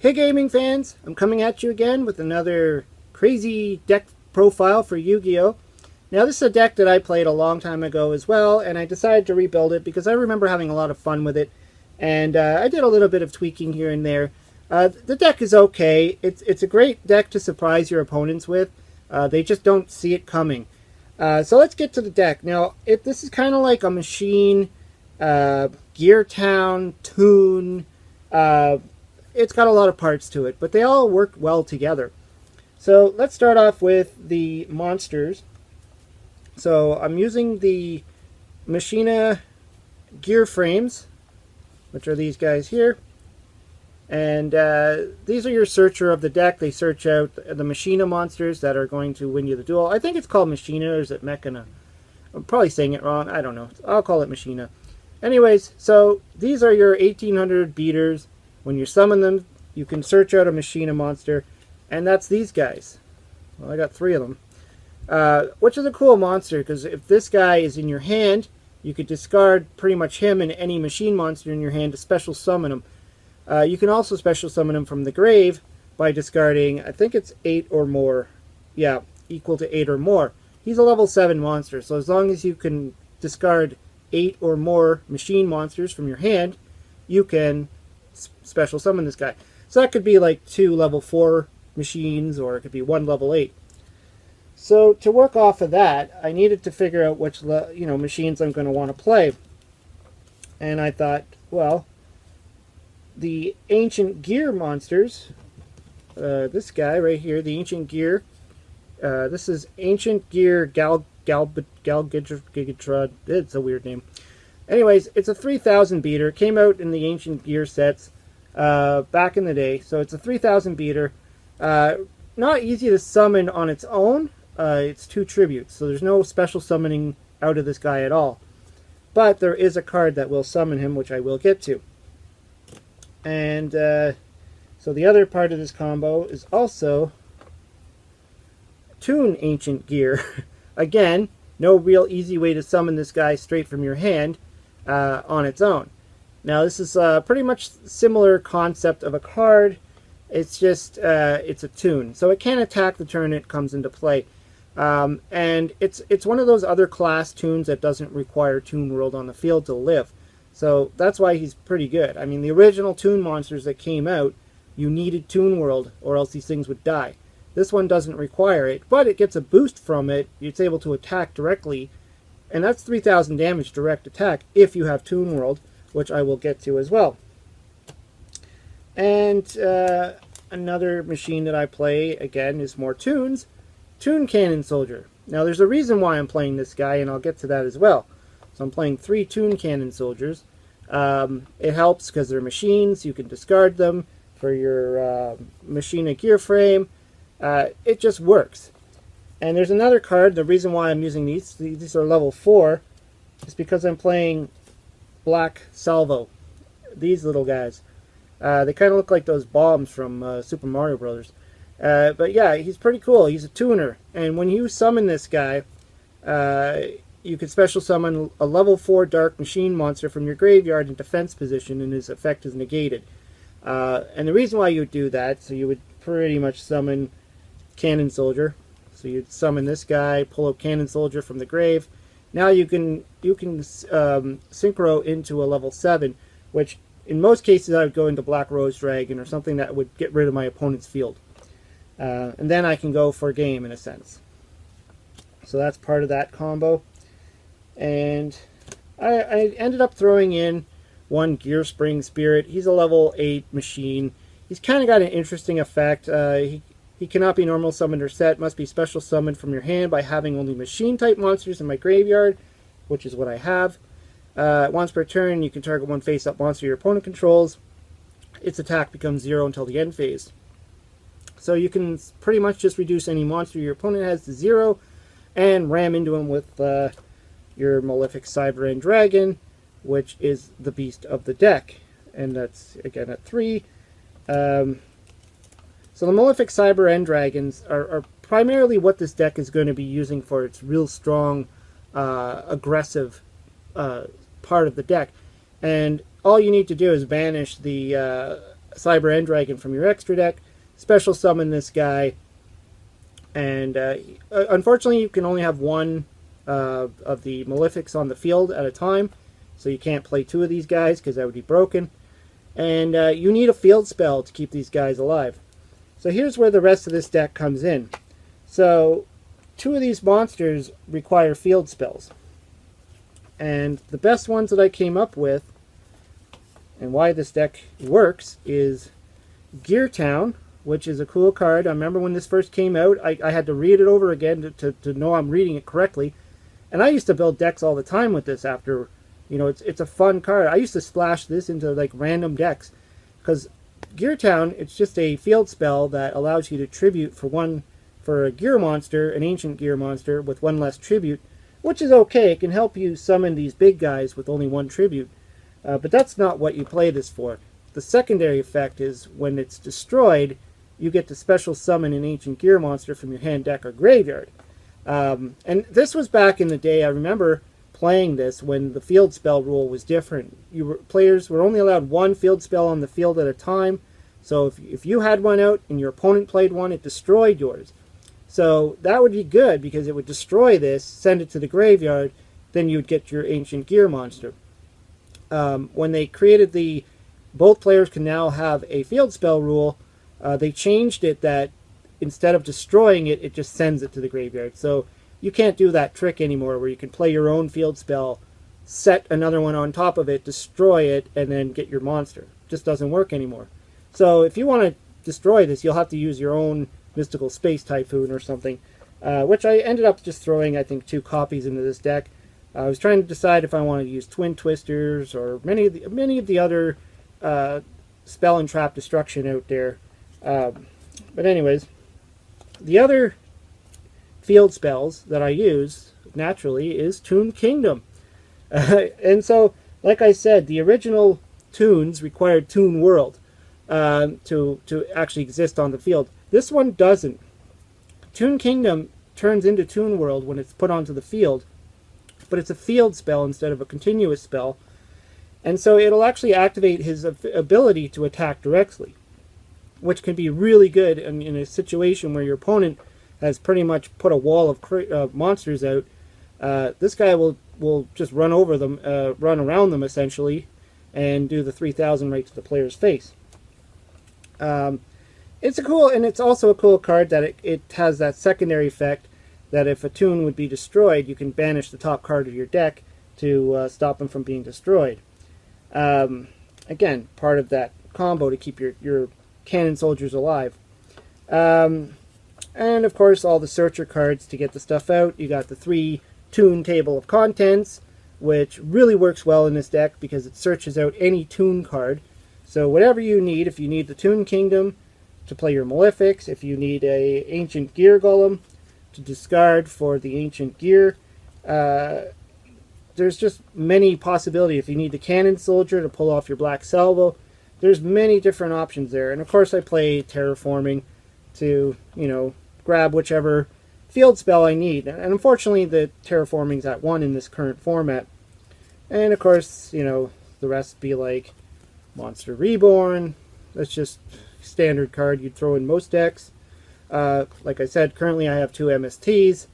Hey gaming fans, I'm coming at you again with another crazy deck profile for Yu-Gi-Oh! Now this is a deck that I played a long time ago as well, and I decided to rebuild it because I remember having a lot of fun with it, and I did a little bit of tweaking here and there. The deck is okay. It's a great deck to surprise your opponents with. They just don't see it coming. So let's get to the deck. Now, this is kind of like a Machine, Geartown, Toon. It's got a lot of parts to it, but they all work well together. So let's start off with the monsters. So I'm using the Machina Gearframes, which are these guys here. And these are your searcher of the deck. They search out the Machina monsters that are going to win you the duel. I think it's called Machina, or is it Mechana? I'm probably saying it wrong. I don't know. I'll call it Machina. Anyways, so these are your 1800 beaters. When you summon them, you can search out a Machina monster, and that's these guys. Well, I got 3 of them. Which is a cool monster, because if this guy is in your hand, you could discard pretty much him and any machine monster in your hand to special summon him. You can also special summon him from the grave by discarding, I think it's 8 or more. Yeah, equal to 8 or more. He's a level 7 monster, so as long as you can discard 8 or more machine monsters from your hand, you can special summon this guy. So that could be like 2 level 4 machines, or it could be 1 level 8. So to work off of that, I needed to figure out which machines I'm going to want to play. And I thought, well, the Ancient Gear monsters, this guy right here, the Ancient Gear, this is Ancient Gear Gadjiltron. It's a weird name. Anyways, it's a 3000 beater. It came out in the Ancient Gear sets back in the day. So it's a 3000 beater. Not easy to summon on its own. It's 2 tributes, so there's no special summoning out of this guy at all. But there is a card that will summon him, which I will get to. And so the other part of this combo is also Toon Ancient Gear. Again, no real easy way to summon this guy straight from your hand on its own. Now this is pretty much similar concept of a card. It's just it's a toon, so it can attack the turn it comes into play. And it's one of those other class toons that doesn't require Toon World on the field to live. So that's why he's pretty good. I mean, the original Toon monsters that came out, you needed Toon World, or else these things would die. This one doesn't require it, but it gets a boost from it. It's able to attack directly, and that's 3000 damage direct attack if you have Toon World, which I will get to as well. And another machine that I play, again, is more toons. Toon Cannon Soldier. Now, there's a reason why I'm playing this guy, and I'll get to that as well. So I'm playing 3 Toon Cannon Soldiers. It helps because they're machines. You can discard them for your Machina Gearframe. It just works. And there's another card. The reason why I'm using these are level 4, is because I'm playing Black Salvo. These little guys. They kind of look like those bombs from Super Mario Brothers. But yeah, he's pretty cool. He's a tuner. And when you summon this guy, you can special summon a level 4 Dark Machine monster from your graveyard in defense position, and his effect is negated. And the reason why you would do that, so you would pretty much summon Cannon Soldier. So you'd summon this guy, pull up Cannon Soldier from the grave. Now you can synchro into a level 7, which in most cases I would go into Black Rose Dragon or something that would get rid of my opponent's field. And then I can go for a game in a sense. So that's part of that combo. And I ended up throwing in 1 Gearspring Spirit. He's a level 8 machine. He's kind of got an interesting effect. He cannot be normal summoned or set. Must be special summoned from your hand by having only machine type monsters in my graveyard, which is what I have. Once per turn, you can target 1 face-up monster your opponent controls. Its attack becomes 0 until the end phase. So you can pretty much just reduce any monster your opponent has to 0 and ram into him with your Malefic Cyber End Dragon, which is the beast of the deck. And that's, again, at 3. So the Malefic Cyber End Dragons are primarily what this deck is going to be using for its real strong, aggressive part of the deck. And all you need to do is banish the Cyber End Dragon from your extra deck, special summon this guy, and unfortunately you can only have one of the Malefics on the field at a time, so you can't play two of these guys because that would be broken. And you need a field spell to keep these guys alive. So here's where the rest of this deck comes in. So two of these monsters require field spells. And the best ones that I came up with, and why this deck works, is Geartown, which is a cool card. I remember when this first came out, I had to read it over again to know I'm reading it correctly. And I used to build decks all the time with this after, you know, it's a fun card. I used to splash this into like random decks because Geartown, it's just a field spell that allows you to tribute for a gear monster, an ancient gear monster with one less tribute, which is okay. It can help you summon these big guys with only one tribute. But that's not what you play this for. The secondary effect is when it's destroyed, you get to special summon an ancient gear monster from your hand, deck, or graveyard. And this was back in the day. I remember playing this when the field spell rule was different. Players were only allowed one field spell on the field at a time. So if you had one out and your opponent played one, it destroyed yours. So that would be good because it would destroy this, send it to the graveyard, then you would get your ancient gear monster. When they created both players can now have a field spell rule, they changed it that instead of destroying it, it just sends it to the graveyard. So you can't do that trick anymore where you can play your own field spell, set another one on top of it, destroy it, and then get your monster. It just doesn't work anymore. So if you want to destroy this, you'll have to use your own mystical space typhoon or something, which I ended up just throwing, I think, 2 copies into this deck. I was trying to decide if I wanted to use Twin Twisters or many of the other spell and trap destruction out there. But anyways, the other field spells that I use naturally is Toon Kingdom. And so, like I said, the original Toons required Toon World to actually exist on the field. This one doesn't. Toon Kingdom turns into Toon World when it's put onto the field, but it's a field spell instead of a continuous spell. And so it'll actually activate his ability to attack directly, which can be really good in a situation where your opponent has pretty much put a wall of monsters out. This guy will just run over them, run around them essentially, and do the 3,000 right to the player's face. It's also a cool card that it has that secondary effect that if a toon would be destroyed, you can banish the top card of your deck to stop them from being destroyed. Again, part of that combo to keep your cannon soldiers alive. And of course, all the searcher cards to get the stuff out. You got the 3 Toon table of contents, which really works well in this deck because it searches out any Toon card. So whatever you need, if you need the Toon Kingdom to play your Malefics, if you need a Ancient Gear Golem to discard for the Ancient Gear, there's just many possibilities. If you need the Cannon Soldier to pull off your Black Salvo, there's many different options there. And of course I play Terriforming to, you know, grab whichever field spell I need. And unfortunately the Terraforming's at 1 in this current format. And of course, you know, the rest be like Monster Reborn. That's just standard card you'd throw in most decks. Like I said, currently I have 2 MSTs.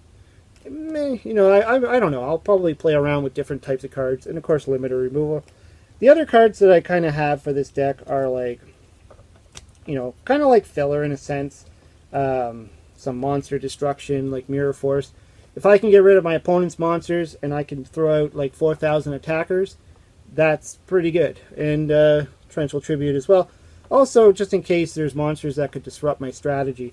You know, I don't know. I'll probably play around with different types of cards. And of course, limiter removal. The other cards that I kind of have for this deck are like, you know, kind of like filler in a sense. Some monster destruction like Mirror Force. If I can get rid of my opponent's monsters and I can throw out like 4,000 attackers, that's pretty good. And Torrential Tribute as well. Also, just in case there's monsters that could disrupt my strategy.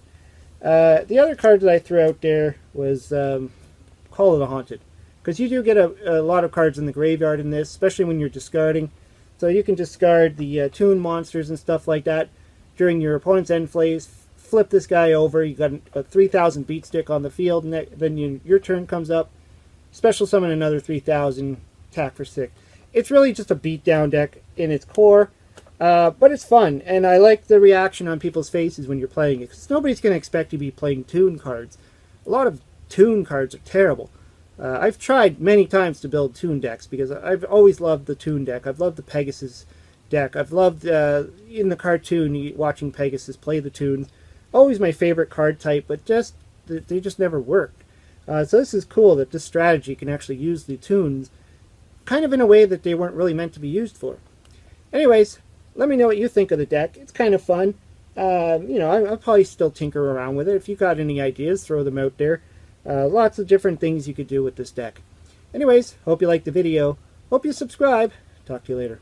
The other card that I threw out there was Call of the Haunted. Because you do get a lot of cards in the graveyard in this, especially when you're discarding. So you can discard the Toon monsters and stuff like that during your opponent's end phase. Flip this guy over. You got a 3,000 beat stick on the field, and then your turn comes up. Special summon another 3,000, attack for 6. It's really just a beatdown deck in its core. But it's fun, and I like the reaction on people's faces when you're playing it, because nobody's going to expect you to be playing Toon cards. A lot of Toon cards are terrible. I've tried many times to build Toon decks, because I've always loved the Toon deck. I've loved the Pegasus deck. I've loved, in the cartoon, watching Pegasus play the Toons. Always my favorite card type, but they just never worked. So this is cool that this strategy can actually use the Toons kind of in a way that they weren't really meant to be used for. Anyways, let me know what you think of the deck. It's kind of fun. I'll probably still tinker around with it. If you got any ideas, throw them out there. Lots of different things you could do with this deck. Anyways, hope you liked the video. Hope you subscribe. Talk to you later.